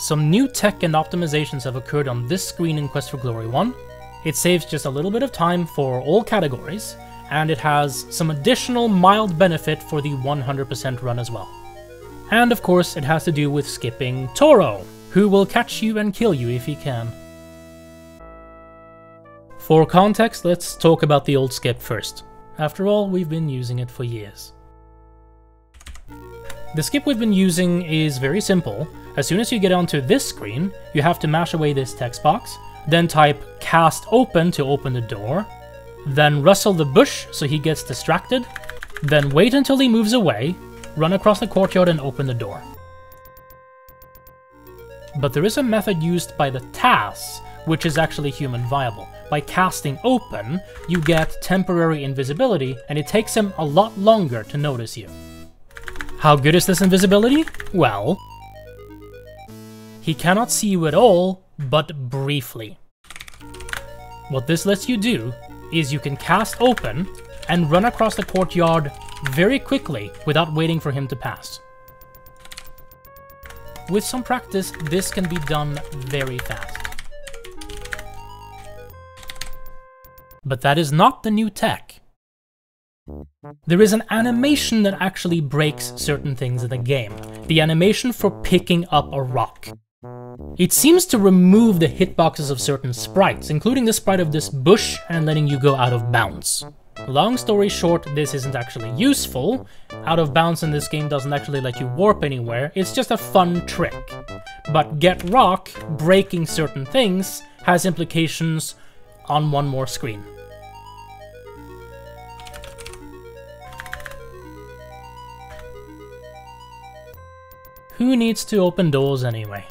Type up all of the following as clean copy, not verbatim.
Some new tech and optimizations have occurred on this screen in Quest for Glory 1. It saves just a little bit of time for all categories, and it has some additional mild benefit for the 100% run as well. And of course, it has to do with skipping Toro, who will catch you and kill you if he can. For context, let's talk about the old skip first. After all, we've been using it for years. The skip we've been using is very simple. As soon as you get onto this screen, you have to mash away this text box, then type cast open to open the door, then rustle the bush so he gets distracted, then wait until he moves away, run across the courtyard and open the door. But there is a method used by the TAS, which is actually human viable. By casting open, you get temporary invisibility, and it takes him a lot longer to notice you. How good is this invisibility? Well, he cannot see you at all, but briefly. What this lets you do is you can cast open and run across the courtyard very quickly without waiting for him to pass. With some practice, this can be done very fast. But that is not the new tech. There is an animation that actually breaks certain things in the game. The animation for picking up a rock. It seems to remove the hitboxes of certain sprites, including the sprite of this bush, and letting you go out of bounds. Long story short, this isn't actually useful. Out of bounds in this game doesn't actually let you warp anywhere, it's just a fun trick. But Get Rock, breaking certain things, has implications on one more screen. Who needs to open doors anyway?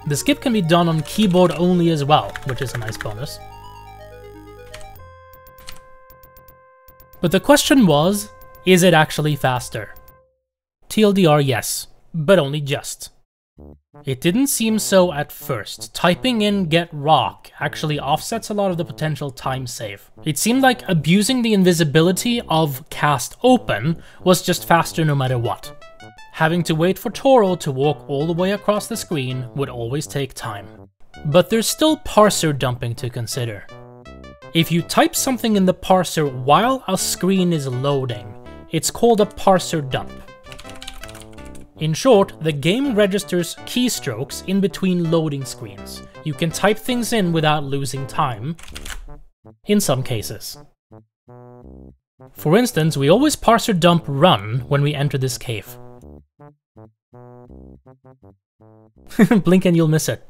The skip can be done on keyboard only as well, which is a nice bonus. But the question was, is it actually faster? TLDR, yes, but only just. It didn't seem so at first. Typing in Get Rock actually offsets a lot of the potential time save. It seemed like abusing the invisibility of Cast Open was just faster no matter what. Having to wait for Toro to walk all the way across the screen would always take time. But there's still parser dumping to consider. If you type something in the parser while a screen is loading, it's called a parser dump. In short, the game registers keystrokes in between loading screens. You can type things in without losing time, in some cases. For instance, we always parser dump run when we enter this cave. Blink and you'll miss it.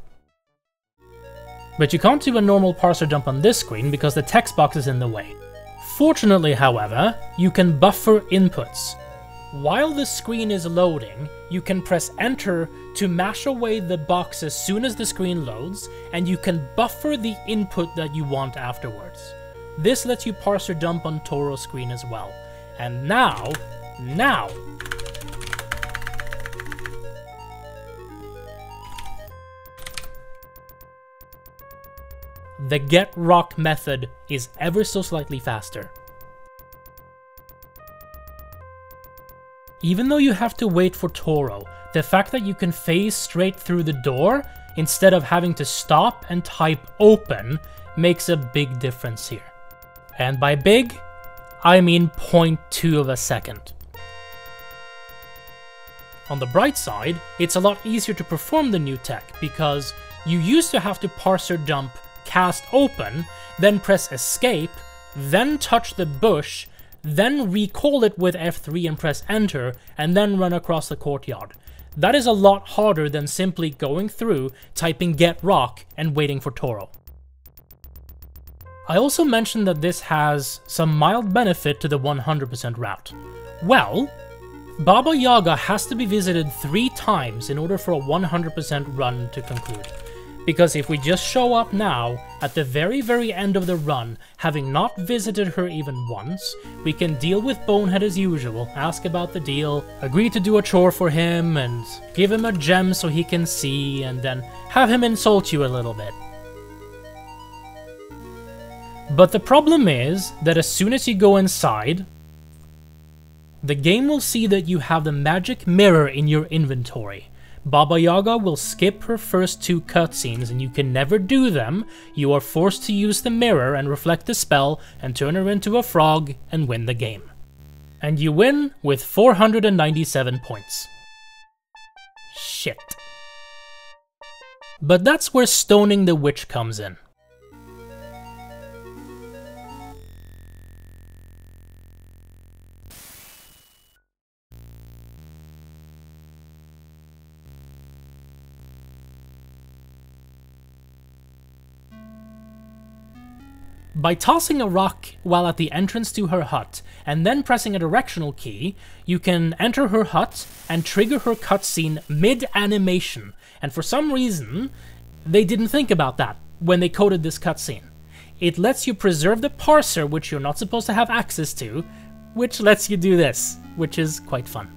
But you can't do a normal parser dump on this screen because the text box is in the way. Fortunately, however, you can buffer inputs. While the screen is loading, you can press enter to mash away the box as soon as the screen loads, and you can buffer the input that you want afterwards. This lets you parser dump on Toro's screen as well. And now, the Get Rock method is ever so slightly faster. Even though you have to wait for Toro, the fact that you can phase straight through the door instead of having to stop and type open makes a big difference here. And by big, I mean 0.2 of a second. On the bright side, it's a lot easier to perform the new tech because you used to have to parser dump cast open, then press escape, then touch the bush, then recall it with F3 and press enter, and then run across the courtyard. That is a lot harder than simply going through, typing Get Rock, and waiting for Toro. I also mentioned that this has some mild benefit to the 100% route. Well, Baba Yaga has to be visited 3 times in order for a 100% run to conclude. Because if we just show up now, at the very end of the run, having not visited her even once, we can deal with Bonehead as usual, ask about the deal, agree to do a chore for him, and give him a gem so he can see, and then have him insult you a little bit. But the problem is that as soon as you go inside, The game will see that you have the magic mirror in your inventory. Baba Yaga will skip her first 2 cutscenes and you can never do them. You are forced to use the mirror and reflect the spell and turn her into a frog and win the game. And you win with 497 points. Shit. But that's where stoning the witch comes in. By tossing a rock while at the entrance to her hut, and then pressing a directional key, you can enter her hut and trigger her cutscene mid-animation. And for some reason, they didn't think about that when they coded this cutscene. It lets you preserve the parser, which you're not supposed to have access to, which lets you do this, which is quite fun.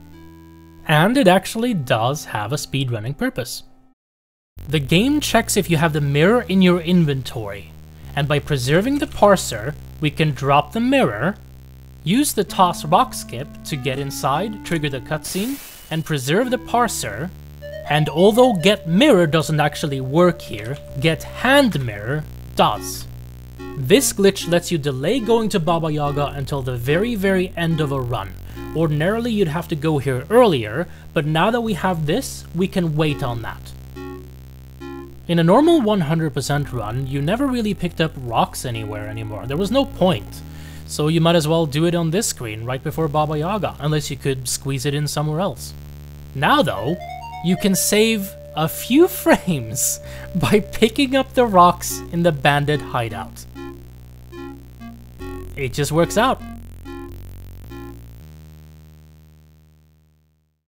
And it actually does have a speedrunning purpose. The game checks if you have the mirror in your inventory, and by preserving the parser, we can drop the mirror, use the toss rock skip to get inside, trigger the cutscene, and preserve the parser. And although get mirror doesn't actually work here, get hand mirror does. This glitch lets you delay going to Baba Yaga until the very end of a run. Ordinarily you'd have to go here earlier, but now that we have this, we can wait on that. In a normal 100% run, you never really picked up rocks anywhere anymore. There was no point. So you might as well do it on this screen right before Baba Yaga, unless you could squeeze it in somewhere else. Now though, you can save a few frames by picking up the rocks in the bandit hideout. It just works out.